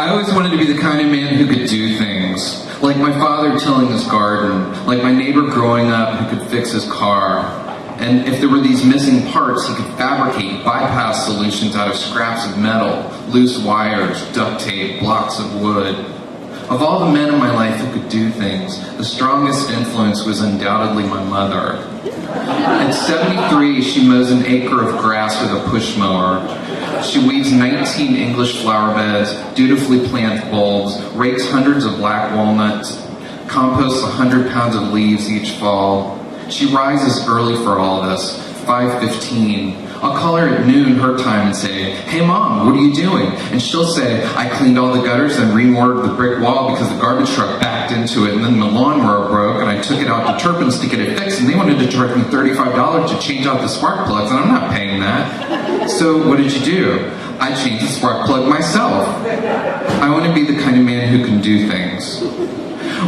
I always wanted to be the kind of man who could do things. Like my father tilling his garden, like my neighbor growing up who could fix his car. And if there were these missing parts, he could fabricate bypass solutions out of scraps of metal, loose wires, duct tape, blocks of wood. Of all the men in my life who could do things, the strongest influence was undoubtedly my mother. At 73, she mows an acre of grass with a push mower. She weeds 19 English flower beds, dutifully plants bulbs, rakes hundreds of black walnuts, composts 100 pounds of leaves each fall. She rises early for all this, 5:15. I'll call her at noon her time and say, "Hey Mom, what are you doing?" And she'll say, "I cleaned all the gutters and remortared the brick wall because the garbage truck backed into it, and then the lawnmower broke, and I took it out to Turpin's to get it fixed, and they wanted to charge me $35 to change out the spark plugs, and I'm not paying that. So what did you do?" "I changed the spark plug myself." I want to be the kind of man who can do things.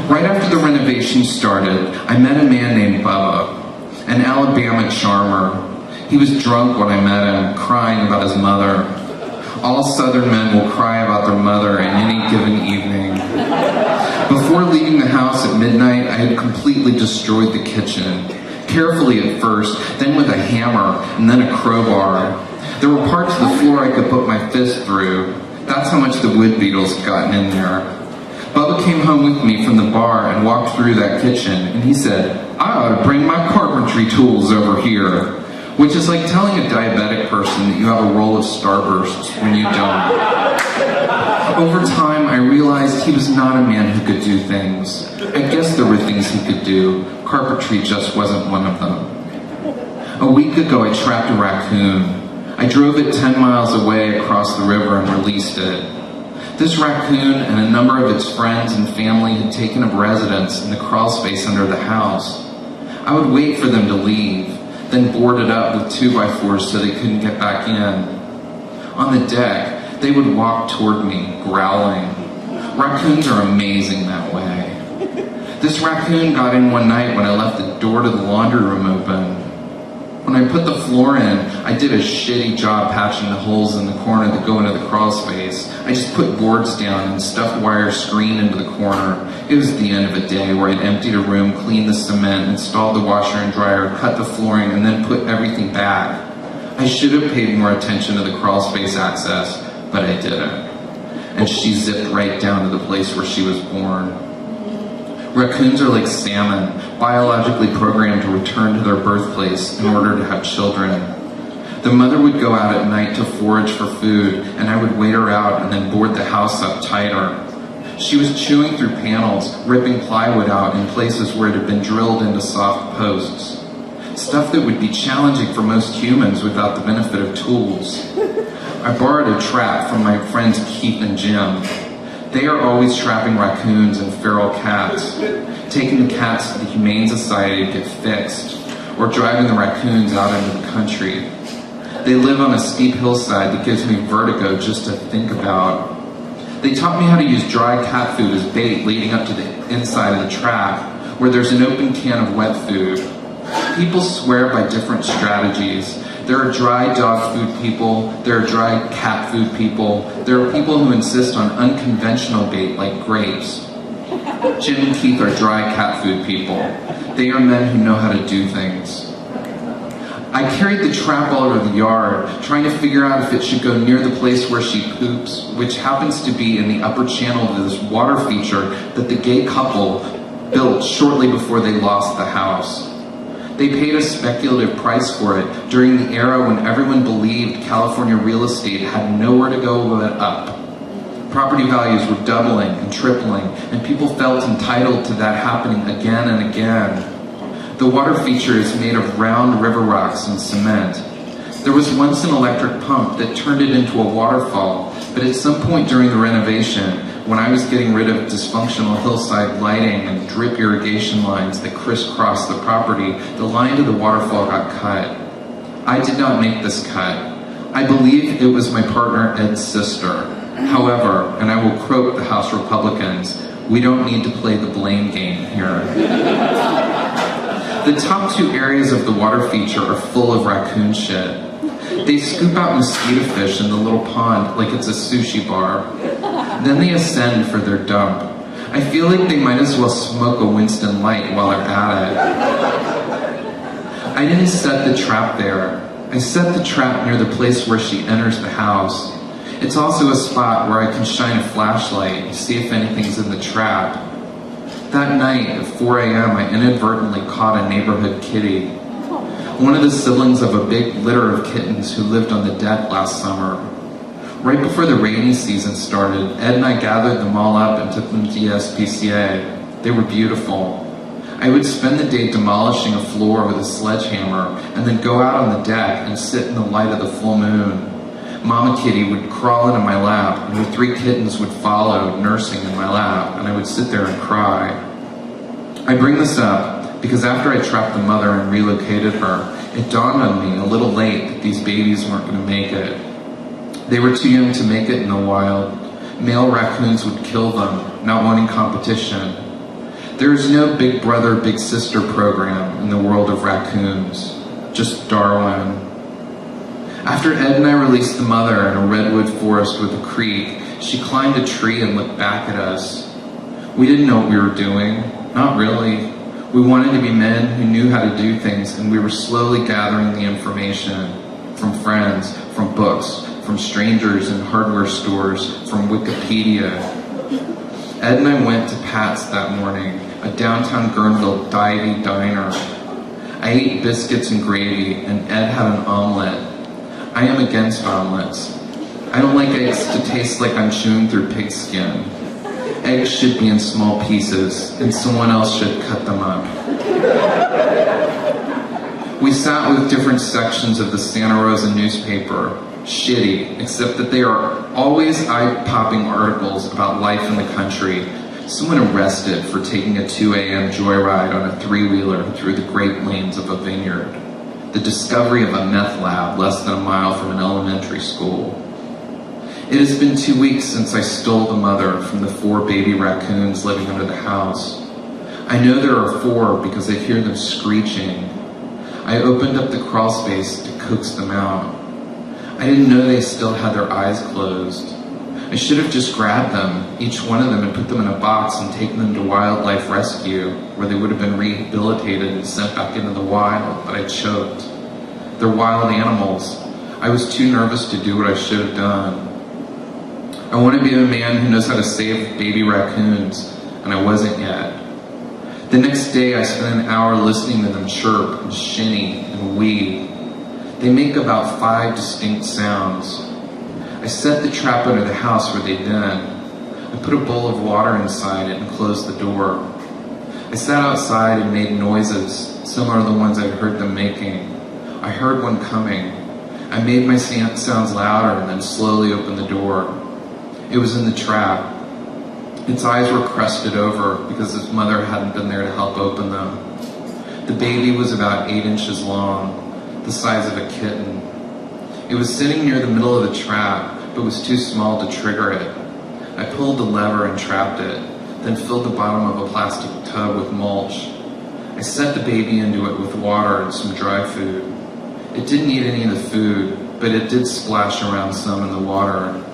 Right after the renovation started, I met a man named Bubba, an Alabama charmer. He was drunk when I met him, crying about his mother. All Southern men will cry about their mother in any given evening. Before leaving the house at midnight, I had completely destroyed the kitchen. Carefully at first, then with a hammer, and then a crowbar. There were parts of the floor I could put my fist through. That's how much the wood beetles had gotten in there. Bubba came home with me from the bar and walked through that kitchen, and he said, "I ought to bring my carpentry tools over here." Which is like telling a diabetic person that you have a roll of Starbursts when you don't. Over time, I realized he was not a man who could do things. I guess there were things he could do. Carpentry just wasn't one of them. A week ago, I trapped a raccoon. I drove it 10 miles away across the river and released it. This raccoon and a number of its friends and family had taken up residence in the crawl space under the house. I would wait for them to leave, then board it up with 2x4s so they couldn't get back in. On the deck, they would walk toward me, growling. Raccoons are amazing that way. This raccoon got in one night when I left the door to the laundry room open. When I put the floor in, I did a shitty job patching the holes in the corner that go into the crawl space. I just put boards down and stuffed wire screen into the corner. It was the end of a day where I'd emptied a room, cleaned the cement, installed the washer and dryer, cut the flooring, and then put everything back. I should have paid more attention to the crawl space access, but I didn't. And she zipped right down to the place where she was born. Raccoons are like salmon, biologically programmed to return to their birthplace in order to have children. The mother would go out at night to forage for food, and I would wait her out and then board the house up tighter. She was chewing through panels, ripping plywood out in places where it had been drilled into soft posts. Stuff that would be challenging for most humans without the benefit of tools. I borrowed a trap from my friends Keith and Jim. They are always trapping raccoons and feral cats, taking the cats to the Humane Society to get fixed, or driving the raccoons out into the country. They live on a steep hillside that gives me vertigo just to think about. They taught me how to use dry cat food as bait leading up to the inside of the trap, where there's an open can of wet food. People swear by different strategies. There are dry dog food people, there are dry cat food people, there are people who insist on unconventional bait like grapes. Jim and Keith are dry cat food people. They are men who know how to do things. I carried the trap all over the yard, trying to figure out if it should go near the place where she poops, which happens to be in the upper channel of this water feature that the gay couple built shortly before they lost the house. They paid a speculative price for it during the era when everyone believed California real estate had nowhere to go but up. Property values were doubling and tripling, and people felt entitled to that happening again and again. The water feature is made of round river rocks and cement. There was once an electric pump that turned it into a waterfall, but at some point during the renovation, when I was getting rid of dysfunctional hillside lighting and drip irrigation lines that crisscrossed the property, the line to the waterfall got cut. I did not make this cut. I believe it was my partner Ed's sister. However, and I will quote the House Republicans, we don't need to play the blame game here. The top two areas of the water feature are full of raccoon shit. They scoop out mosquito fish in the little pond like it's a sushi bar. Then they ascend for their dump. I feel like they might as well smoke a Winston Light while they're at it. I didn't set the trap there. I set the trap near the place where she enters the house. It's also a spot where I can shine a flashlight and see if anything's in the trap. That night at 4 a.m. I inadvertently caught a neighborhood kitty. One of the siblings of a big litter of kittens who lived on the deck last summer. Right before the rainy season started, Ed and I gathered them all up and took them to the SPCA. They were beautiful. I would spend the day demolishing a floor with a sledgehammer and then go out on the deck and sit in the light of the full moon. Mama Kitty would crawl into my lap and her 3 kittens would follow, nursing in my lap, and I would sit there and cry. I bring this up because after I trapped the mother and relocated her, it dawned on me a little late that these babies weren't going to make it. They were too young to make it in the wild. Male raccoons would kill them, not wanting competition. There is no big brother, big sister program in the world of raccoons, just Darwin. After Ed and I released the mother in a redwood forest with a creek, she climbed a tree and looked back at us. We didn't know what we were doing, not really. We wanted to be men who knew how to do things, and we were slowly gathering the information from friends, from books, from strangers in hardware stores, from Wikipedia. Ed and I went to Pat's that morning, a downtown Guerneville divey diner. I ate biscuits and gravy, and Ed had an omelet. I am against omelets. I don't like eggs to taste like I'm chewing through pig skin. Eggs should be in small pieces, and someone else should cut them up. We sat with different sections of the Santa Rosa newspaper. Shitty, except that they are always eye-popping articles about life in the country. Someone arrested for taking a 2 a.m. joyride on a 3-wheeler through the Great Plains of a vineyard. The discovery of a meth lab less than a mile from an elementary school. It has been 2 weeks since I stole the mother from the 4 baby raccoons living under the house. I know there are 4 because I hear them screeching. I opened up the crawl space to coax them out. I didn't know they still had their eyes closed. I should have just grabbed them, each one of them, and put them in a box and taken them to wildlife rescue, where they would have been rehabilitated and sent back into the wild, but I choked. They're wild animals. I was too nervous to do what I should have done. I want to be a man who knows how to save baby raccoons, and I wasn't yet. The next day I spent an hour listening to them chirp and shinny and wee. They make about 5 distinct sounds. I set the trap under the house where they'd been. I put a bowl of water inside it and closed the door. I sat outside and made noises similar to the ones I'd heard them making. I heard one coming. I made my sounds louder and then slowly opened the door. It was in the trap. Its eyes were crusted over because its mother hadn't been there to help open them. The baby was about 8 inches long, the size of a kitten. It was sitting near the middle of the trap, but was too small to trigger it. I pulled the lever and trapped it, then filled the bottom of a plastic tub with mulch. I set the baby into it with water and some dry food. It didn't eat any of the food, but it did splash around some in the water.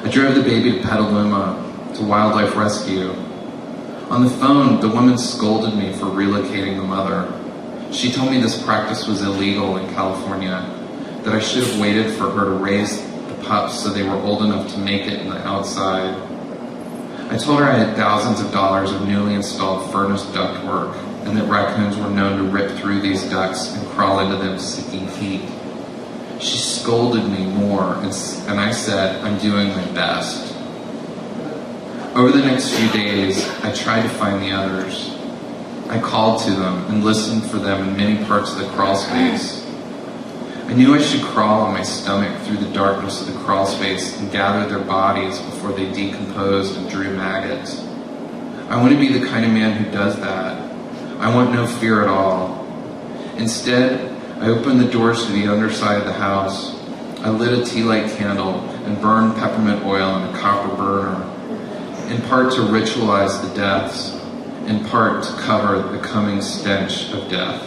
I drove the baby to Petaluma, to wildlife rescue. On the phone, the woman scolded me for relocating the mother. She told me this practice was illegal in California, that I should have waited for her to raise the pups so they were old enough to make it in the outside. I told her I had thousands of dollars of newly installed furnace ductwork, and that raccoons were known to rip through these ducts and crawl into them seeking heat. She scolded me more, and I said, I'm doing my best. Over the next few days, I tried to find the others. I called to them and listened for them in many parts of the crawl space. I knew I should crawl on my stomach through the darkness of the crawl space and gather their bodies before they decomposed and drew maggots. I want to be the kind of man who does that. I want no fear at all. Instead, I opened the doors to the underside of the house. I lit a tea light candle and burned peppermint oil in a copper burner, in part to ritualize the deaths, in part to cover the coming stench of death.